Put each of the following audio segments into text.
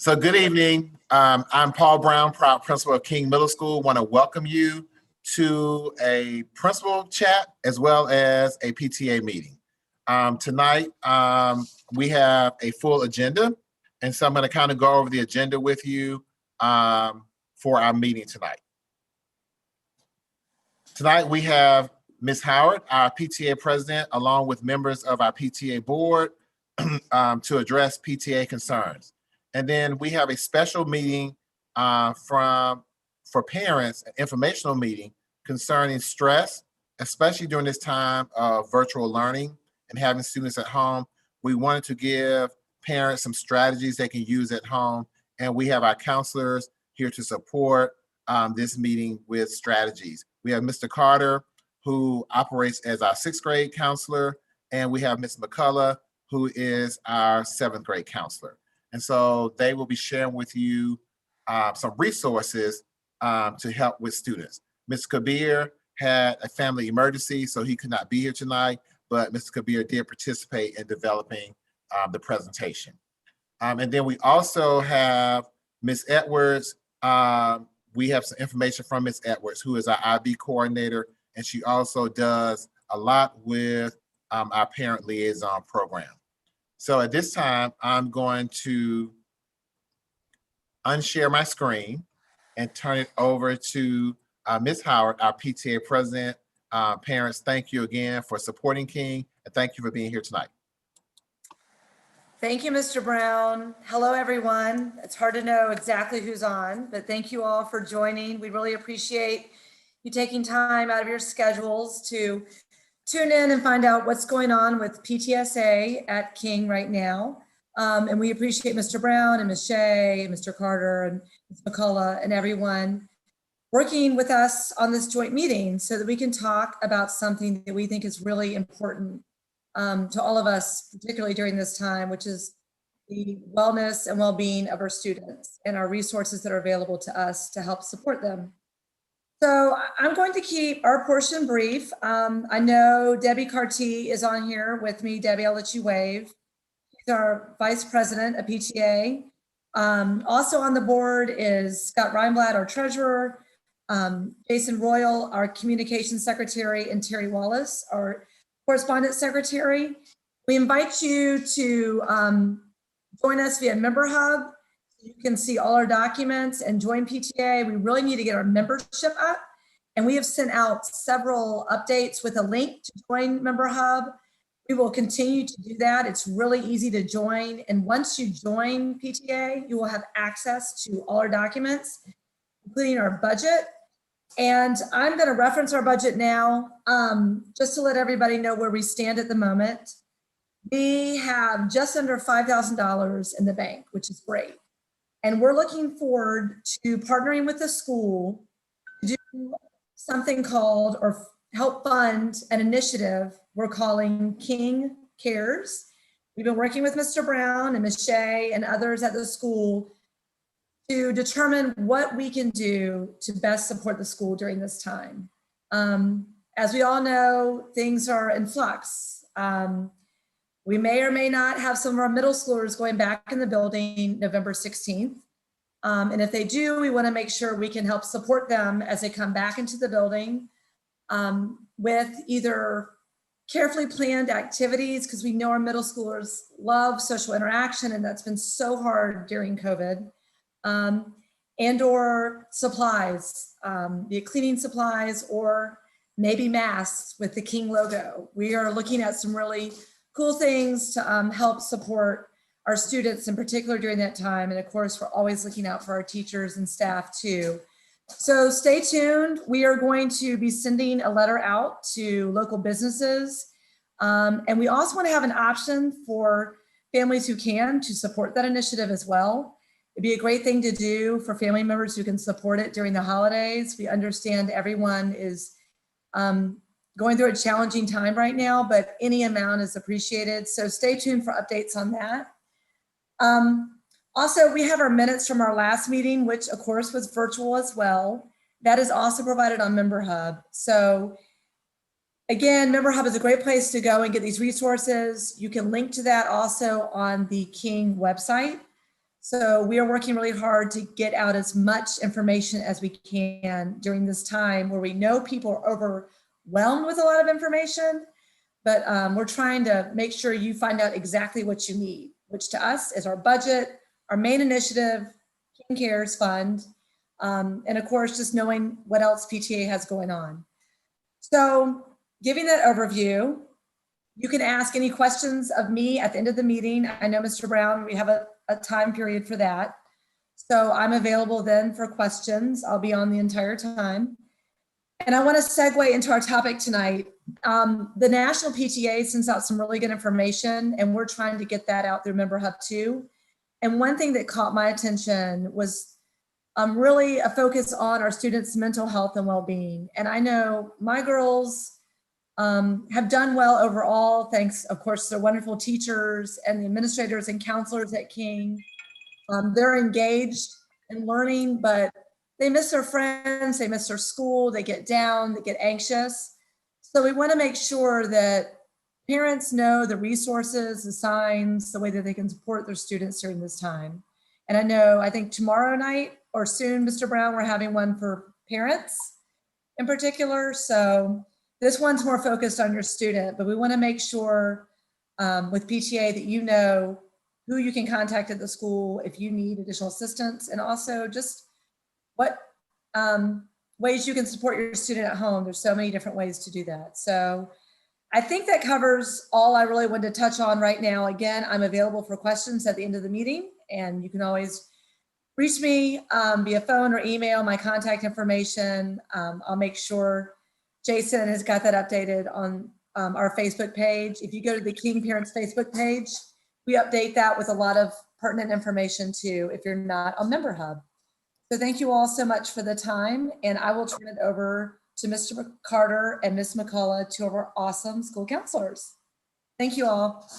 So good evening. I'm Paul Brown, proud principal of King Middle School. Want to welcome you to a principal chat as well as a PTA meeting. Tonight, we have a full agenda, and so I'm going to kind of go over the agenda with you for our meeting tonight. Tonight, we have Ms. Howard, our PTA president, along with members of our PTA board to address PTA concerns. And then we have a special meeting for parents, an informational meeting concerning stress, especially during this time of virtual learning and having students at home. We wanted to give parents some strategies they can use at home. And we have our counselors here to support this meeting with strategies. We have Mr. Carter, who operates as our 6th grade counselor, and we have Ms. McCullough, who is our 7th grade counselor. And so they will be sharing with you some resources to help with students. Mr. Kabir had a family emergency, so he could not be here tonight, but Mr. Kabir did participate in developing the presentation. And then we also have Ms. Edwards. We have some information from Ms. Edwards, who is our IB coordinator, and she also does a lot with our parent liaison program. So at this time, I'm going to unshare my screen and turn it over to Ms. Howard, our PTA president. Parents, thank you again for supporting King, and thank you for being here tonight. Thank you, Mr. Brown. Hello, everyone. It's hard to know exactly who's on, but thank you all for joining. We really appreciate you taking time out of your schedules to tune in and find out what's going on with PTSA at King right now. And we appreciate Mr. Brown and Ms. Shea, and Mr. Carter and Ms. McCullough and everyone working with us on this joint meeting so that we can talk about something that we think is really important to all of us, particularly during this time, which is the wellness and well-being of our students and our resources that are available to us to help support them. So I'm going to keep our portion brief. I know Debbie Carty is on here with me. Debbie, I'll let you wave. She's our vice president of PTA. Also on the board is Scott Reinblatt, our treasurer, Jason Royal, our communications secretary, and Terry Wallace, our correspondence secretary. We invite you to join us via Member Hub. You can see all our documents and join PTA. We really need to get our membership up. And we have sent out several updates with a link to join Member Hub. We will continue to do that. It's really easy to join. And once you join PTA, you will have access to all our documents, including our budget. And I'm going to reference our budget now, just to let everybody know where we stand at the moment. We have just under $5,000 in the bank, which is great. And we're looking forward to partnering with the school to do something called, or help fund an initiative we're calling King Cares. We've been working with Mr. Brown and Ms. Shea and others at the school to determine what we can do to best support the school during this time. As we all know, things are in flux. We may or may not have some of our middle schoolers going back in the building November 16th. And if they do, we want to make sure we can help support them as they come back into the building with either carefully planned activities, because we know our middle schoolers love social interaction, and that's been so hard during COVID, and or supplies, be it cleaning supplies or maybe masks with the King logo. We are looking at some really cool things to help support our students in particular during that time. And of course, we're always looking out for our teachers and staff too. So stay tuned. We are going to be sending a letter out to local businesses. And we also want to have an option for families who can to support that initiative as well. It'd be a great thing to do for family members who can support it during the holidays. We understand everyone is going through a challenging time right now, but any amount is appreciated. So stay tuned for updates on that. Also, we have our minutes from our last meeting, which of course was virtual as well. That is also provided on Member Hub. So again, Member Hub is a great place to go and get these resources. You can link to that also on the King website. So we are working really hard to get out as much information as we can during this time where we know people are overwhelmed with a lot of information, but we're trying to make sure you find out exactly what you need, which to us is our budget, our main initiative, King Cares Fund, and of course, just knowing what else PTA has going on. So giving that overview, you can ask any questions of me at the end of the meeting. I know, Mr. Brown, we have a time period for that. So I'm available then for questions. I'll be on the entire time. And I want to segue into our topic tonight. The National PTA sends out some really good information, and we're trying to get that out through Member Hub too. And one thing that caught my attention was really a focus on our students' mental health and well-being. And I know my girls have done well overall, thanks, of course, to the wonderful teachers and the administrators and counselors at King. They're engaged in learning, but they miss their friends, they miss their school, they get down, they get anxious. So we want to make sure that parents know the resources, the signs, the way that they can support their students during this time. And I think tomorrow night or soon, Mr. Brown, we're having one for parents in particular. So this one's more focused on your student, but we want to make sure with PTA that you know who you can contact at the school if you need additional assistance, and also just what ways you can support your student at home. There's so many different ways to do that. So I think that covers all I really wanted to touch on right now. Again, I'm available for questions at the end of the meeting, and you can always reach me via phone or email, my contact information. I'll make sure Jason has got that updated on our Facebook page. If you go to the King Parents Facebook page, we update that with a lot of pertinent information too, if you're not on Member Hub. So thank you all so much for the time, and I will turn it over to Mr. Carter and Ms. McCullough, two of our awesome school counselors. Thank you all.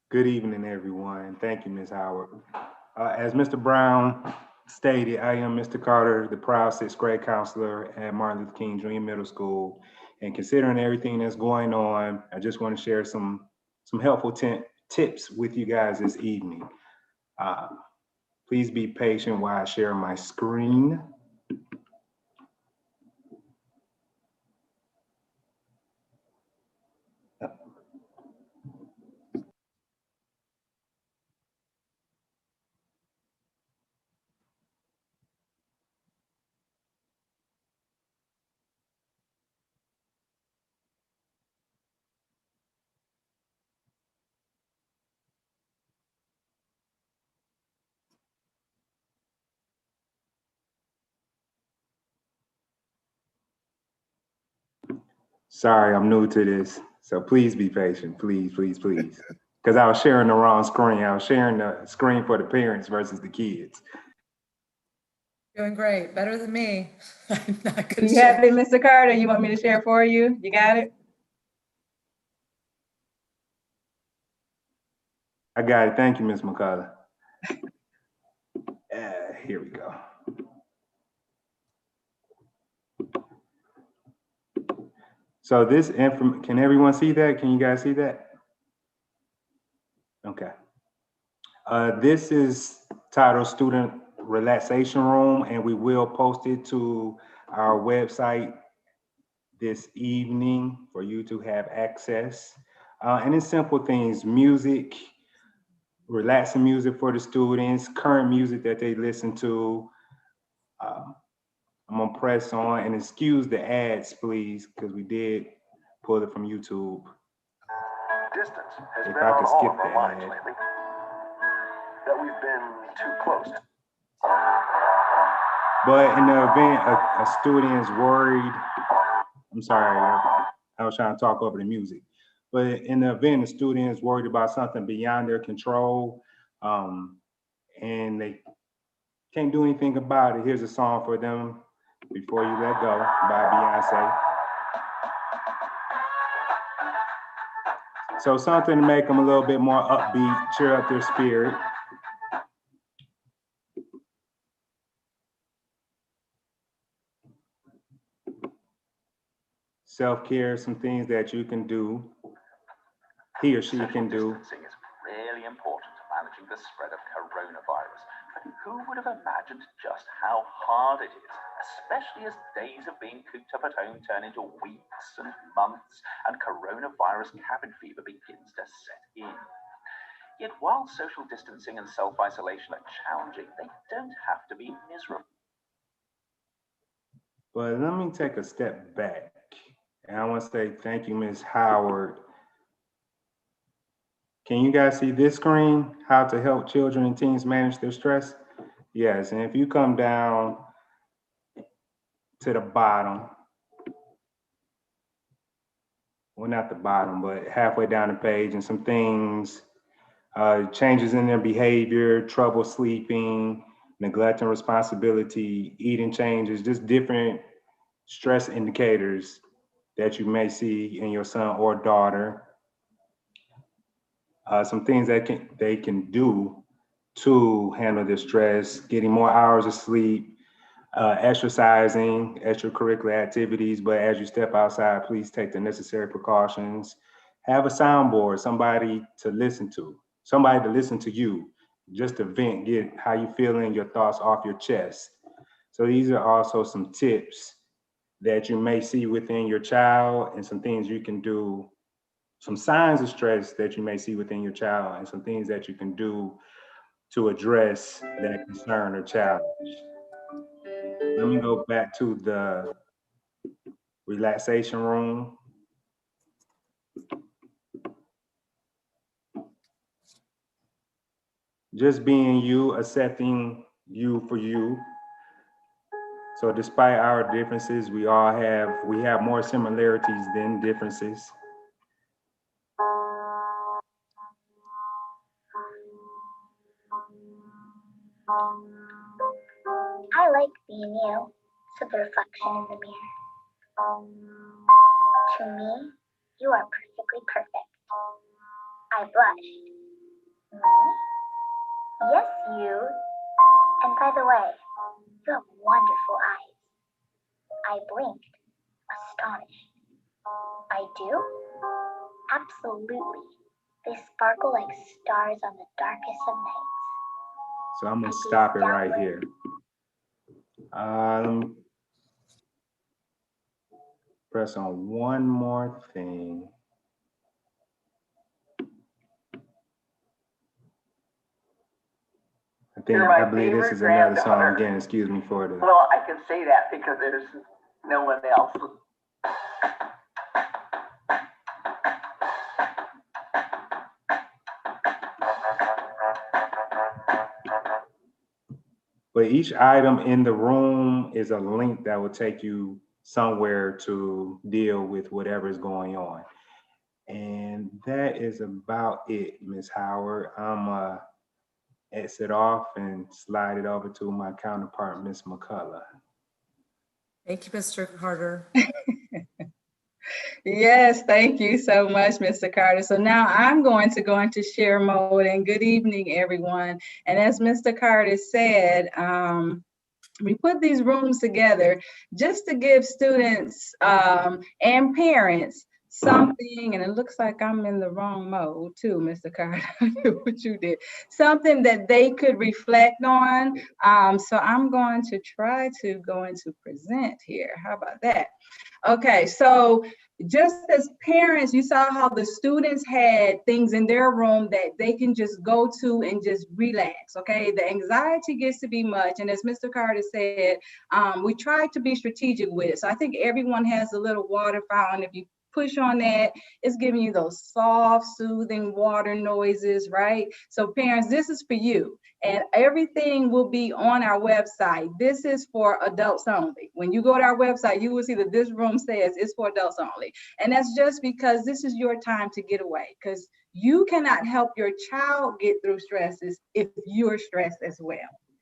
Good evening, everyone. Thank you, Ms. Howard. As Mr. Brown stated, I am Mr. Carter, the proud sixth grade counselor at Martin Luther King Junior Middle School. And considering everything that's going on, I just want to share some helpful tips with you guys this evening. Please be patient while I share my screen. Sorry, I'm new to this, so please be patient, please, please, please. Because I was sharing the wrong screen. I was sharing the screen for the parents versus the kids. Doing great, better than me. I'm not good. You have it, Mr. Carter? You want me to share for you? You got it? I got it. Thank you, Ms. McCullough. Here we go. So this can everyone see that? Can you guys see that? Okay. This is titled Student Relaxation Room, and we will post it to our website this evening for you to have access. And it's simple things: music, relaxing music for the students, current music that they listen to. I'm gonna press on and excuse the ads, please, because we did pull it from YouTube. Distance has If been I on could all skip of our that minds ad. lately. That we've been too close. But in the event a student is worried, I'm sorry, I was trying to talk over the music. But in the event a student is worried about something beyond their control, and they can't do anything about it, here's a song for them, Before You Let Go by Beyonce. So something to make them a little bit more upbeat, cheer up their spirit. Self-care, some things that you can do. he or she can do. Distancing is really important to managing the spread of coronavirus. But who would have imagined just how hard it is, especially as days of being cooped up at home turn into weeks and months, and coronavirus cabin fever begins to set in. Yet while social distancing and self-isolation are challenging, they don't have to be miserable. But let me take a step back. And I want to say thank you, Ms. Howard. Can you guys see this screen? How to help children and teens manage their stress? Yes, and if you come down to the bottom, well, not the bottom, but halfway down the page, and some things, changes in their behavior, trouble sleeping, neglect and responsibility, eating changes, just different stress indicators that you may see in your son or daughter. Some things that they can do to handle the stress: getting more hours of sleep, exercising, extracurricular activities. But as you step outside, please take the necessary precautions. Have a soundboard, somebody to listen to you, just to vent, get how you feeling, your thoughts off your chest. So these are also some tips that you may see within your child, and some things you can do, some signs of stress that you may see within your child, and some things that you can do to address that concern or challenge. Let me go back to the relaxation room. Just being you, accepting you for you. So despite our differences, we have more similarities than differences. I like being you, said the reflection in the mirror. To me, you are perfectly perfect. I blushed. Me? Yes, you. And by the way, you have wonderful eyes. I blinked, astonished. I do? Absolutely. They sparkle like stars on the darkest of nights. So I'm gonna stop it right here. Let me press on one more thing. I believe this is another song again. Excuse me for the. Well, I can say that because there's no one else. But each item in the room is a link that will take you somewhere to deal with whatever is going on. And that is about it, Ms. Howard. I'm exit off and slide it over to my counterpart, Ms. McCullough. Thank you, Mr. Carter. Yes, thank you so much, Mr. Carter. So now I'm going to go into share mode, and good evening, everyone. And as Mr. Carter said, we put these rooms together just to give students and parents something, and it looks like I'm in the wrong mode too, Mr. Carter. What you did, something that they could reflect on. So I'm going to try to go into present here. How about that? Okay, so just as parents, you saw how the students had things in their room that they can just go to and just relax, okay? The anxiety gets to be much, and as Mr. Carter said, we try to be strategic with it. So I think everyone has a little water fountain. If you push on that, it's giving you those soft, soothing water noises, right? So parents, this is for you. And everything will be on our website. This is for adults only. When you go to our website, you will see that this room says it's for adults only. And that's just because this is your time to get away, because you cannot help your child get through stresses if you're stressed as well.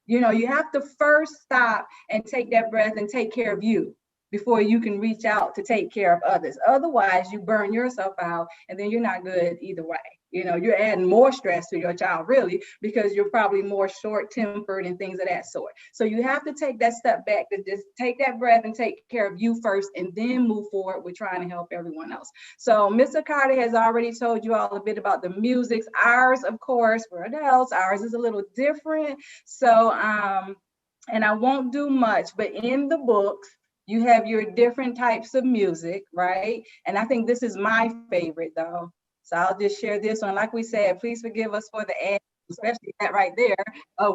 You know, you have to first stop and take that breath and take care of you before you can reach out to take care of others. Otherwise, you burn yourself out, and then you're not good either way. You know, you're adding more stress to your child, really, because you're probably more short-tempered and things of that sort. So you have to take that step back to just take that breath and take care of you first, and then move forward with trying to help everyone else. So Mr. Carter has already told you all a bit about the music. Ours, of course, we're adults. Ours is a little different. So, and I won't do much, but in the books, you have your different types of music, right? And I think this is my favorite, though. So I'll just share this one. Like we said, please forgive us for the ads, especially that right there.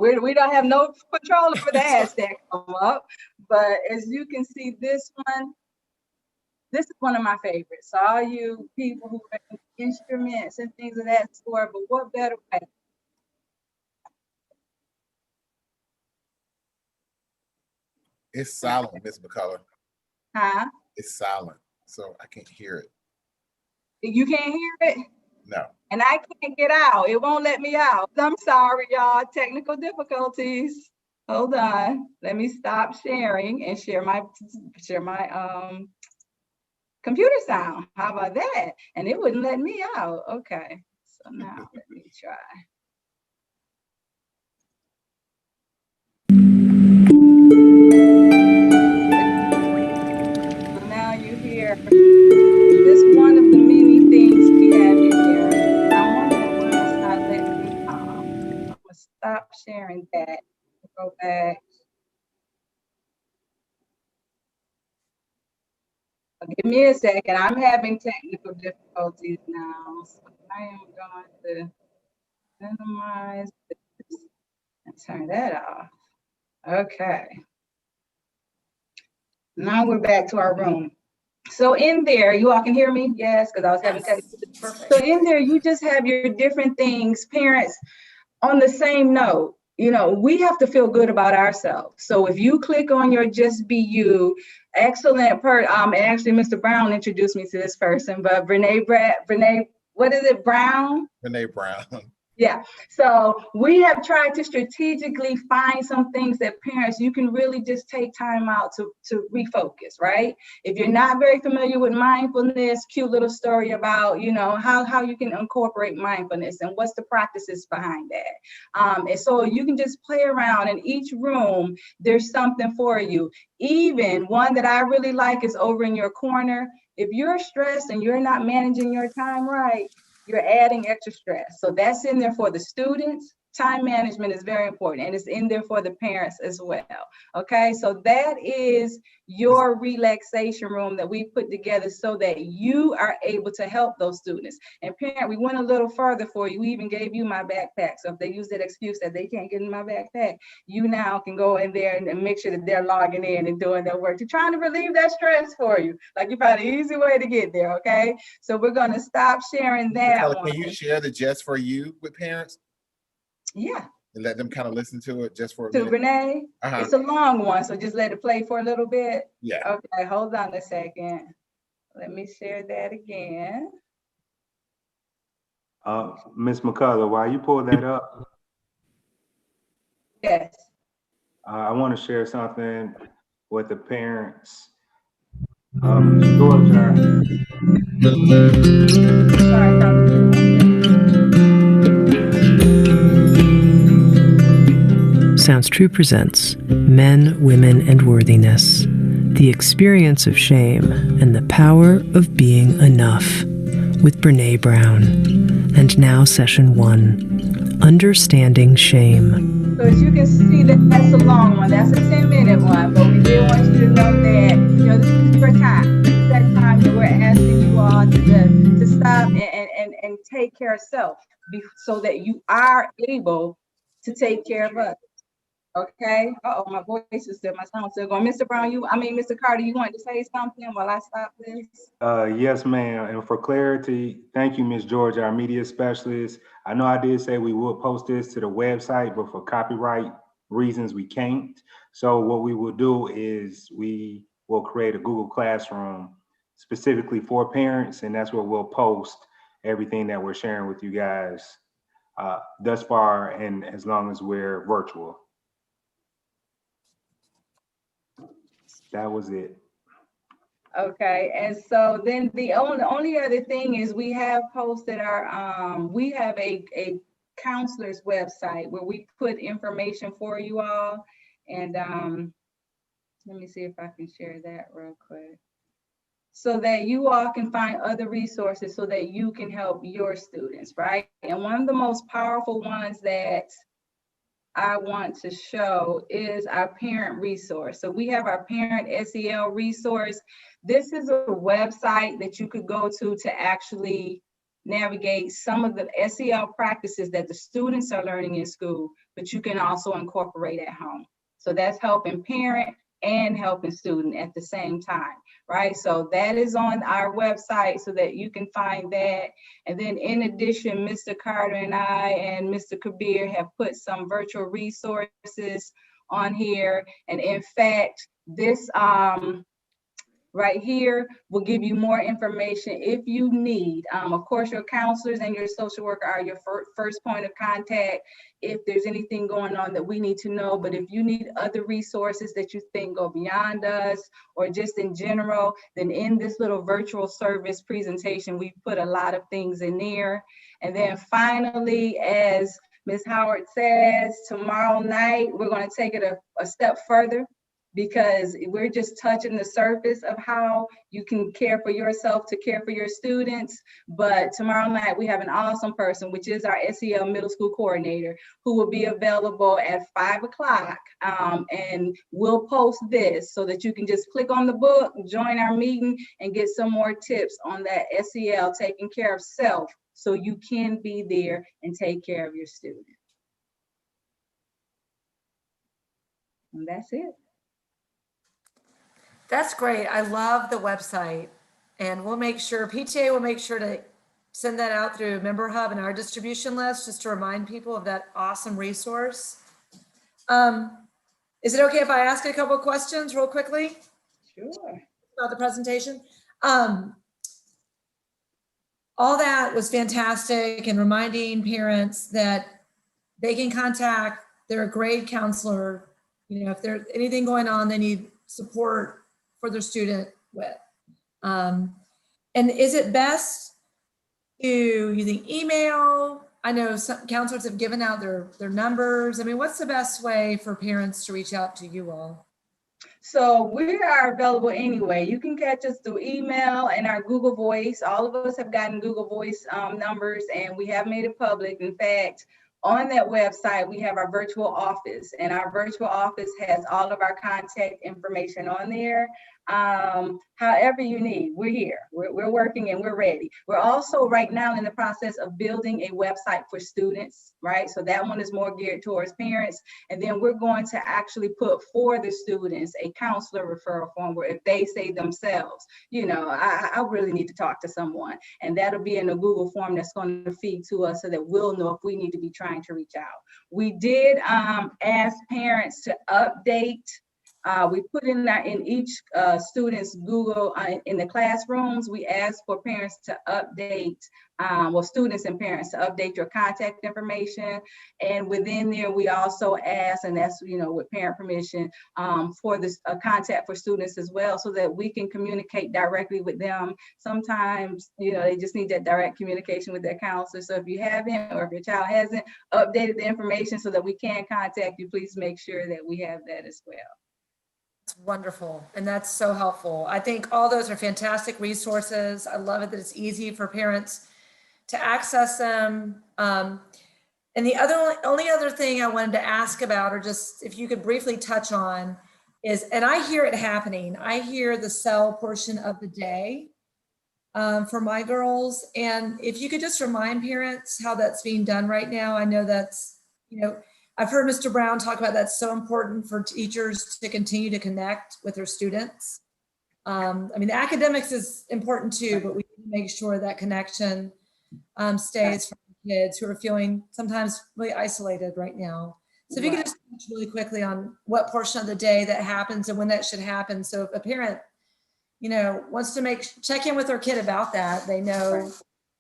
We don't have no control over the ads that come up. But as you can see, this is one of my favorites. So all you people who are in instruments and things of that sort, but what better way? It's silent, Miss McCullough. Huh? It's silent, so I can't hear it. You can't hear it? No. And I can't get out. It won't let me out. I'm sorry, y'all. Technical difficulties. Hold on. Let me stop sharing and share my computer sound. How about that? And it wouldn't let me out. Okay. So now let me try. So now you hear just one of the many things we have in here. I'm wondering why it's not letting me I'm gonna stop sharing that. Go back. Give me a second. I'm having technical difficulties now. So I am going to minimize this and turn that off. Okay. Now we're back to our room. So in there, you all can hear me? Yes, because I was having technical difficulties. So in there, you just have your different things, parents, on the same note. You know, we have to feel good about ourselves. So if you click on your Just Be You, excellent and actually Mr. Brown introduced me to this person, but Brene, what is it, Brown? Brene Brown. Yeah, so we have tried to strategically find some things that parents, you can really just take time out to refocus, right? If you're not very familiar with mindfulness, cute little story about, you know, how you can incorporate mindfulness and what's the practices behind that. And so you can just play around in each room, there's something for you. Even one that I really like is over in your corner. If you're stressed and you're not managing your time right, you're adding extra stress. So that's in there for the students. Time management is very important, and it's in there for the parents as well. Okay, so that is your relaxation room that we put together so that you are able to help those students. And parent, we went a little further for you. We even gave you my backpack. So if they use that excuse that they can't get in my backpack, you now can go in there and make sure that they're logging in and doing their work. You're trying to relieve that stress for you. Like you found an easy way to get there, okay? So we're gonna stop sharing that one. Can you share the Just For You with parents? Yeah. And let them kind of listen to it just for a To minute. Renee, it's a long one, so just let it play for a little bit. Yeah. Okay, hold on a second. Let me share that again. Ms. McCullough, while you pull that up, Yes. I want to share something with the parents. Georgia. Sounds True presents Men, Women, and Worthiness, the experience of shame and the power of being enough, with Brene Brown. And now session 1, Understanding Shame. So as you can see, that's a long one. That's a 10-minute one, but we did want you to know that, you know, this is your time. This is that time that we're asking you all to stop and take care of self so that you are able to take care of others. Okay. Uh-oh, my voice is still, my sound still going. Mr. Brown, Mr. Carter, you want to say something while I stop this? Yes, ma'am. And for clarity, thank you, Ms. George, our media specialist. I know I did say we would post this to the website, but for copyright reasons, we can't. So what we will do is we will create a Google Classroom specifically for parents, and that's where we'll post everything that we're sharing with you guys thus far, and as long as we're virtual. That was it. Okay, and so then the only other thing is we have posted we have a counselor's website where we put information for you all. And let me see if I can share that real quick, so that you all can find other resources so that you can help your students, right? And one of the most powerful ones that I want to show is our parent resource. So we have our parent SEL resource. This is a website that you could go to actually navigate some of the SEL practices that the students are learning in school, but you can also incorporate at home. So that's helping parent and helping student at the same time, right? So that is on our website so that you can find that. And then in addition, Mr. Carter and I and Mr. Kabir have put some virtual resources on here. And in fact, this right here will give you more information if you need. Of course, your counselors and your social worker are your first point of contact if there's anything going on that we need to know. But if you need other resources that you think go beyond us or just in general, then in this little virtual service presentation, we put a lot of things in there. And then finally, as Ms. Howard says, tomorrow night, we're going to take it a step further, because we're just touching the surface of how you can care for yourself to care for your students. But tomorrow night, we have an awesome person, which is our SEL middle school coordinator, who will be available at 5 o'clock. And we'll post this so that you can just click on the book, join our meeting, and get some more tips on that SEL, taking care of self, so you can be there and take care of your student. And that's it. That's great. I love the website, and we'll make sure, PTA will make sure to send that out through Member Hub and our distribution list, just to remind people of that awesome resource. Is it okay if I ask a couple of questions real quickly? Sure. About the presentation? All that was fantastic, and reminding parents that they can contact their grade counselor, you know, if there's anything going on they need support for their student with. And is it best to using email? I know some counselors have given out their numbers. I mean, what's the best way for parents to reach out to you all? So we are available anyway. You can catch us through email and our Google Voice. All of us have gotten Google Voice numbers, and we have made it public. In fact, on that website, we have our virtual office, and our virtual office has all of our contact information on there. However you need, we're here. We're working and we're ready. We're also right now in the process of building a website for students, right? So that one is more geared towards parents. And then we're going to actually put for the students a counselor referral form where if they say themselves, you know, I really need to talk to someone, and that'll be in a Google form that's going to feed to us so that we'll know if we need to be trying to reach out. We did ask parents to update. We put in that in each student's Google, in the classrooms, we asked for parents to update, well, students and parents to update your contact information. And within there, we also ask, and that's, you know, with parent permission, for this contact for students as well, so that we can communicate directly with them. Sometimes, you know, they just need that direct communication with their counselor. So if you haven't, or if your child hasn't updated the information so that we can contact you, please make sure that we have that as well. It's wonderful, and that's so helpful. I think all those are fantastic resources. I love it that it's easy for parents to access them. And the only other thing I wanted to ask about, or just if you could briefly touch on, is, and I hear it happening, I hear the cell portion of the day for my girls. And if you could just remind parents how that's being done right now. I know that's, you know, I've heard Mr. Brown talk about that's so important for teachers to continue to connect with their students. I mean, the academics is important too, but we need to make sure that connection stays for kids who are feeling sometimes really isolated right now. So if you could just touch really quickly on what portion of the day that happens and when that should happen. So if a parent, you know, wants to check in with their kid about that, they know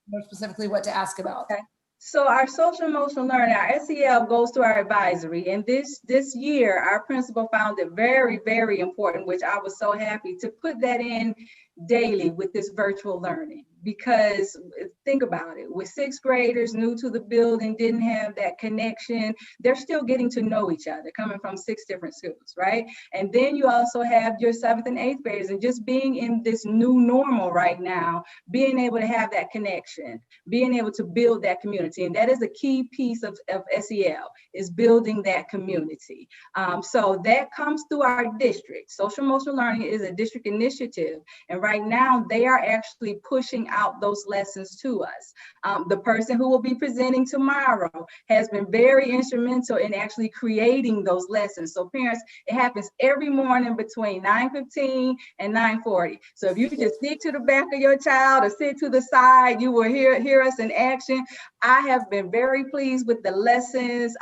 more specifically what to ask about. Okay. So our social emotional learning, our SEL goes to our advisory. And this year, our principal found it very, very important, which I was so happy to put that in daily with this virtual learning. Because think about it, with sixth graders new to the building, didn't have that connection, they're still getting to know each other, coming from 6 different schools, right? And then you also have your 7th and 8th graders, and just being in this new normal right now, being able to have that connection, being able to build that community. And that is a key piece of SEL, is building that community. So that comes through our district. Social emotional learning is a district initiative. And right now they are actually pushing out those lessons to us. The person who will be presenting tomorrow has been very instrumental in actually creating those lessons. So parents, it happens every morning between 9:15 and 9:40. So if you just stick to the back of your child or sit to the side, you will hear us in action. I have been very pleased with the lessons.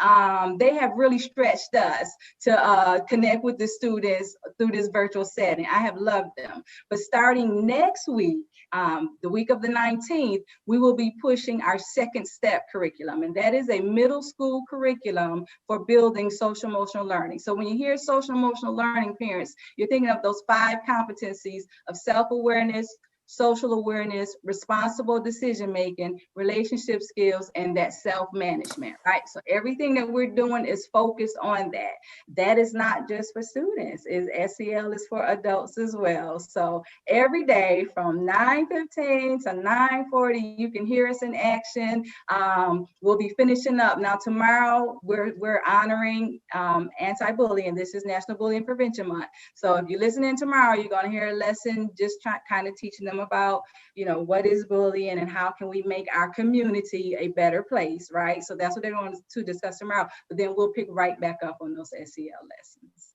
They have really stretched us to connect with the students through this virtual setting. I have loved them. But starting next week, the week of the 19th, we will be pushing our second step curriculum. And that is a middle school curriculum for building social emotional learning. So when you hear social emotional learning, parents, you're thinking of those 5 competencies of self-awareness, social awareness, responsible decision-making, relationship skills, and that self-management, right? So everything that we're doing is focused on that. That is not just for students, SEL is for adults as well. So every day from 9:15 to 9:40, you can hear us in action. We'll be finishing up. Now tomorrow, we're honoring anti-bullying. This is National Bullying Prevention Month. So if you're listening tomorrow, you're gonna hear a lesson just kind of teaching them about, what is bullying and how can we make our community a better place, right? So that's what they're going to discuss tomorrow, but then we'll pick right back up on those SEL lessons.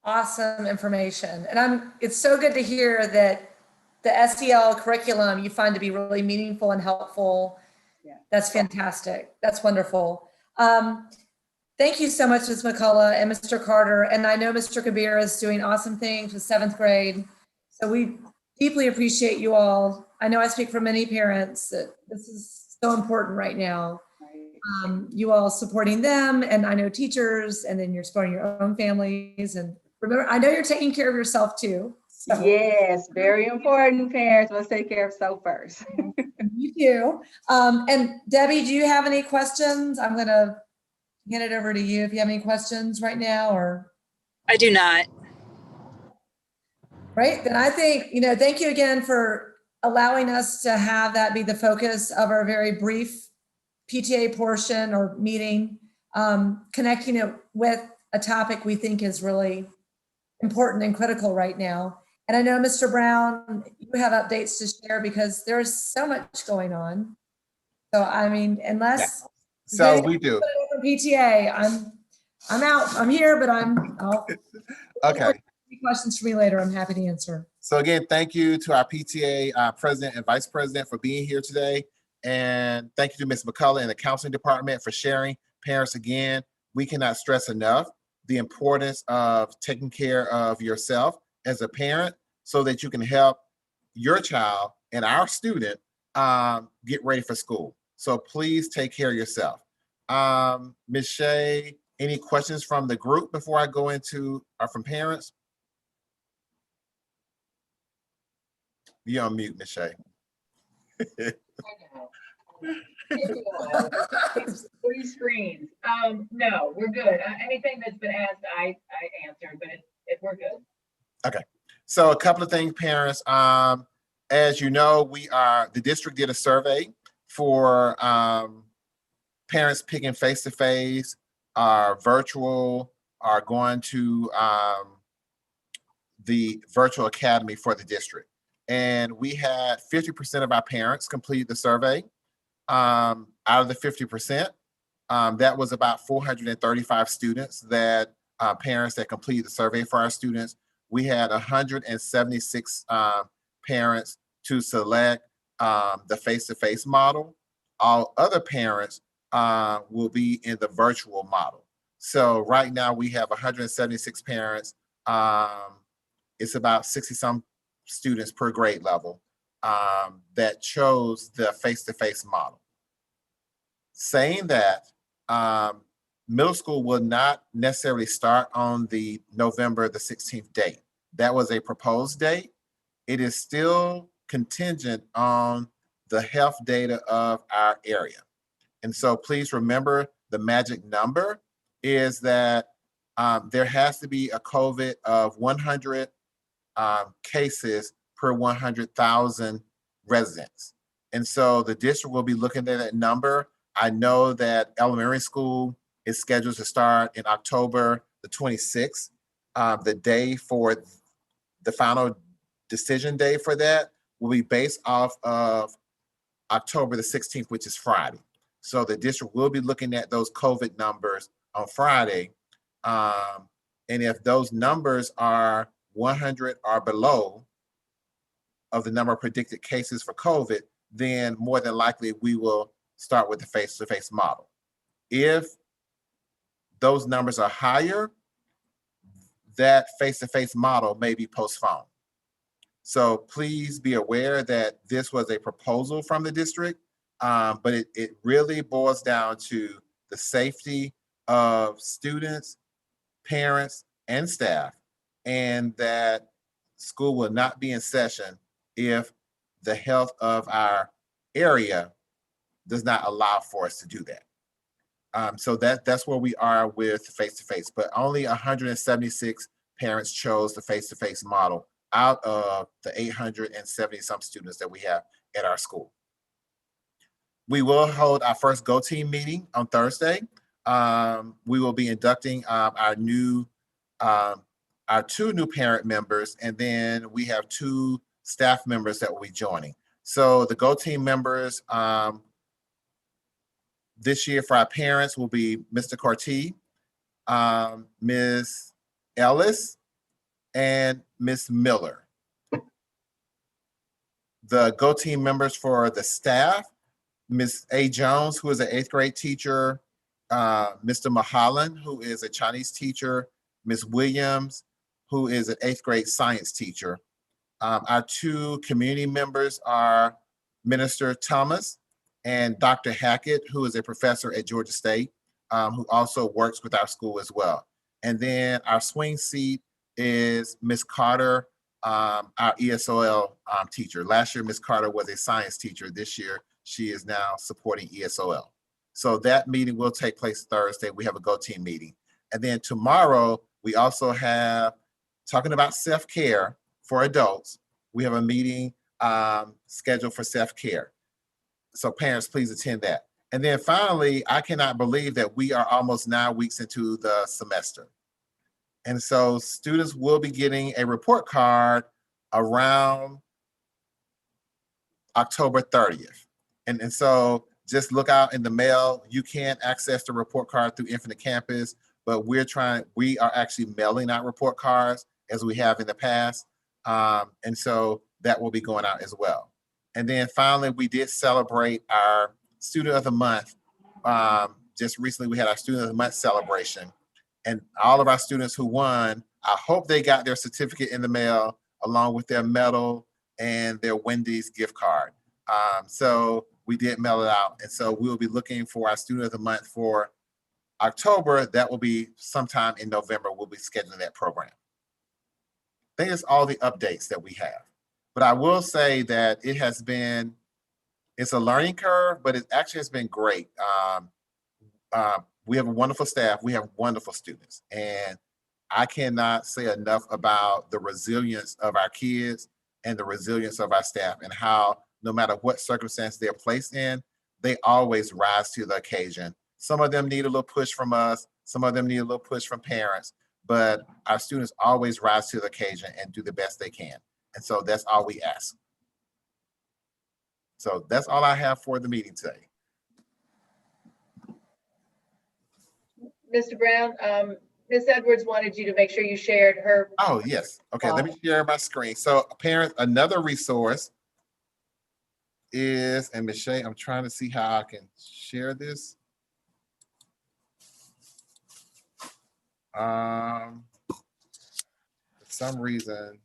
Awesome information. And it's so good to hear that the SEL curriculum you find to be really meaningful and helpful. Yeah. That's fantastic. That's wonderful. Thank you so much, Ms. McCullough and Mr. Carter. And I know Mr. Kabir is doing awesome things with 7th grade. So we deeply appreciate you all. I know I speak for many parents that this is so important right now. You all supporting them, and I know teachers, and then you're supporting your own families. And remember, I know you're taking care of yourself too. So. Yes, very important. Parents must take care of self first. You do. And Debbie, do you have any questions? I'm going to hand it over to you if you have any questions right now, or. I do not. Right, then I think, thank you again for allowing us to have that be the focus of our very brief PTA portion or meeting, connecting it with a topic we think is really important and critical right now. And I know, Mr. Brown, you have updates to share because there's so much going on. So, I mean, unless. So we do. PTA, I'm out. I'm here, but I'll. Okay. Questions for me later, I'm happy to answer. So again, thank you to our PTA president and vice president for being here today. And thank you to Ms. McCullough and the counseling department for sharing. Parents, again, we cannot stress enough the importance of taking care of yourself as a parent so that you can help your child and our student get ready for school. So please take care of yourself. Ms. Shea, any questions from the group before I go into from parents? You're on mute, Ms. Shea. Three screens. No, we're good. Anything that's been asked, I answered, but we're good. Okay. So a couple of things, parents. As you know, the district did a survey for parents picking face-to-face, virtual, are going to the virtual academy for the district. And we had 50% of our parents complete the survey. Out of the 50%, that was about 435 students parents that completed the survey for our students. We had 176 parents to select the face-to-face model. All other parents will be in the virtual model. So right now we have 176 parents. It's about 60-some students per grade level that chose the face-to-face model. Saying that, middle school will not necessarily start on the November the 16th date. That was a proposed date. It is still contingent on the health data of our area. And so please remember the magic number is that there has to be a COVID of 100 cases per 100,000 residents. And so the district will be looking at that number. I know that elementary school is scheduled to start in October the 26th. The day for the final decision day for that will be based off of October the 16th, which is Friday. So the district will be looking at those COVID numbers on Friday. And if those numbers are 100 or below of the number of predicted cases for COVID, then more than likely we will start with the face-to-face model. If those numbers are higher, that face-to-face model may be postponed. So please be aware that this was a proposal from the district, but it really boils down to the safety of students, parents, and staff, and that school will not be in session if the health of our area does not allow for us to do that. So that's where we are with face-to-face, but only 176 parents chose the face-to-face model out of the 870 some students that we have at our school. We will hold our first Go Team meeting on Thursday. We will be inducting our two new parent members, and then we have 2 staff members that will be joining. So the Go Team members this year for our parents will be Mr. Corti, Ms. Ellis, and Ms. Miller. The Go Team members for the staff, Ms. A. Jones, who is an 8th grade teacher, Mr. Mahalan, who is a Chinese teacher, Ms. Williams, who is an 8th grade science teacher. Our 2 community members are Minister Thomas and Dr. Hackett, who is a professor at Georgia State, who also works with our school as well. And then our swing seat is Ms. Carter, our ESOL teacher. Last year, Ms. Carter was a science teacher. This year, she is now supporting ESOL. So that meeting will take place Thursday. We have a Go Team meeting. And then tomorrow, we also have, talking about self-care for adults, we have a meeting scheduled for self-care. So parents, please attend that. And then finally, I cannot believe that we are almost 9 weeks into the semester. And so students will be getting a report card around October 30th. And so just look out in the mail. You can access the report card through Infinite Campus, but we are actually mailing out report cards as we have in the past. And so that will be going out as well. And then finally, we did celebrate our Student of the Month. Just recently, we had our Student of the Month celebration. And all of our students who won, I hope they got their certificate in the mail along with their medal and their Wendy's gift card. So we did mail it out. And so we'll be looking for our Student of the Month for October. That will be sometime in November. We'll be scheduling that program. I think it's all the updates that we have. But I will say that it's a learning curve, but it actually has been great. We have a wonderful staff. We have wonderful students. And I cannot say enough about the resilience of our kids and the resilience of our staff and how no matter what circumstance they're placed in, they always rise to the occasion. Some of them need a little push from us. Some of them need a little push from parents, but our students always rise to the occasion and do the best they can. And so that's all we ask. So that's all I have for the meeting today. Mr. Brown, Ms. Edwards wanted you to make sure you shared her. Oh, yes. Okay, let me share my screen. So parents, another resource is, and Ms. Shea, I'm trying to see how I can share this. For some reason,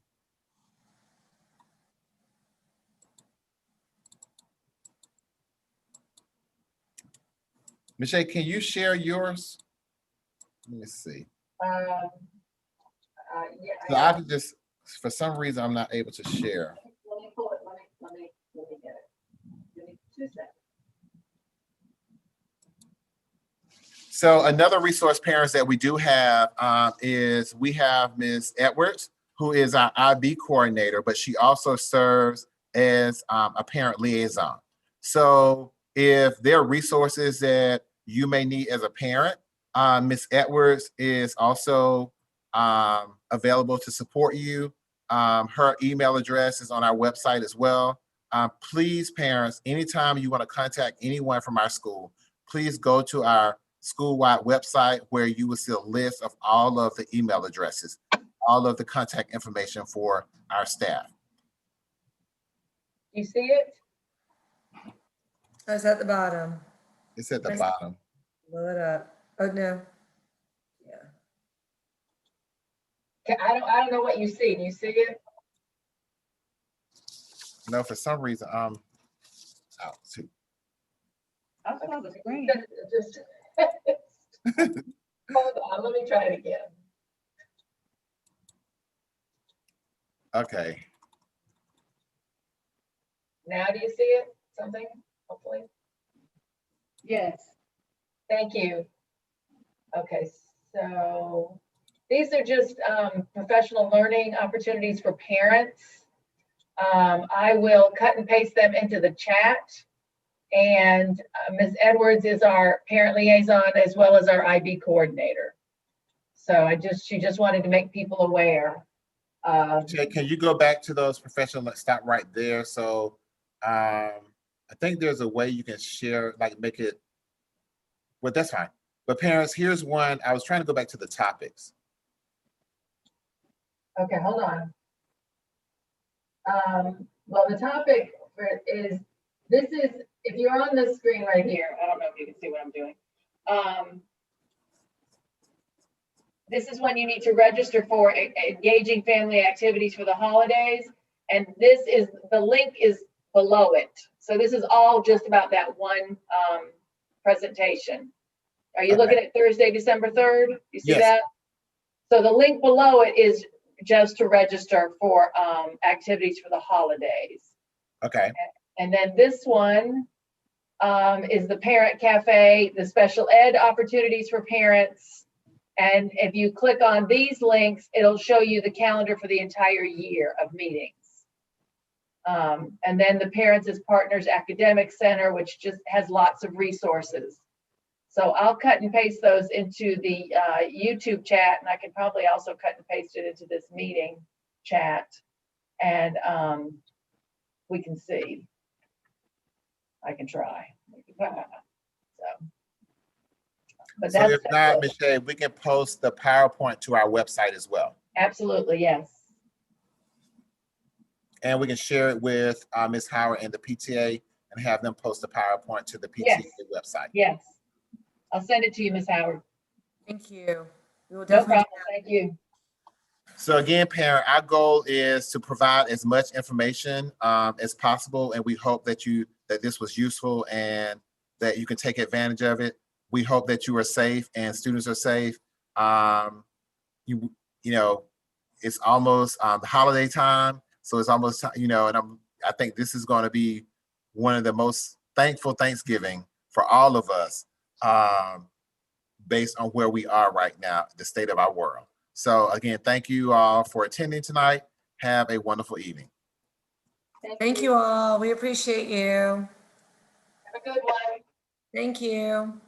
Michelle, can you share yours? Let me see. Yeah. So I can just, for some reason, I'm not able to share. Let me pull it. Let me get it. Give me 2 seconds. So another resource, parents, that we do have is we have Ms. Edwards, who is our IB coordinator, but she also serves as a parent liaison. So if there are resources that you may need as a parent, Ms. Edwards is also available to support you. Her email address is on our website as well. Please, parents, anytime you want to contact anyone from our school, please go to our school-wide website where you will see a list of all of the email addresses, all of the contact information for our staff. You see it? Oh, it's at the bottom. It's at the Nice. bottom. Blow it up. Oh, no. Yeah. I don't know what you see. Do you see it? No, for some reason, I'm out too. I saw the screen. Just hold on. Let me try it again. Okay. Now do you see it? Something, hopefully. Yes. Thank you. Okay, so these are just professional learning opportunities for parents. I will cut and paste them into the chat. And Ms. Edwards is our parent liaison as well as our IB coordinator. So she just wanted to make people aware. Jay, can you go back to those professional, let's stop right there. So I think there's a way you can share, like make it, well, that's fine. But parents, here's one. I was trying to go back to the topics. Okay, hold on. Well, the topic is, this is, if you're on the screen right here, I don't know if you can see what I'm doing. This is when you need to register for engaging family activities for the holidays. And this is, the link is below it. So this is all just about that one presentation. Are you looking at Thursday, December 3rd? You see that? So the link below it is just to register for activities for the holidays. Okay. And then this one is the Parent Cafe, the special ed opportunities for parents. And if you click on these links, it'll show you the calendar for the entire year of meetings. And then the Parents as Partners Academic Center, which just has lots of resources. So I'll cut and paste those into the YouTube chat, and I can probably also cut and paste it into this meeting chat, and we can see. I can try. So, but So that's if not, Michelle, we can post the PowerPoint to our website as well. Absolutely, yes. And we can share it with Ms. Howard and the PTA and have them post the PowerPoint to the PTA website. Yes. I'll send it to you, Ms. Howard. Thank you. We will No definitely. problem. Thank you. So again, parent, our goal is to provide as much information as possible, and we hope that this was useful and that you can take advantage of it. We hope that you are safe and students are safe. You know, it's almost the holiday time, so it's almost, and I think this is going to be one of the most thankful Thanksgiving for all of us, based on where we are right now, the state of our world. So again, thank you all for attending tonight. Have a wonderful evening. Thank you all. We appreciate you. Have a good one. Thank you.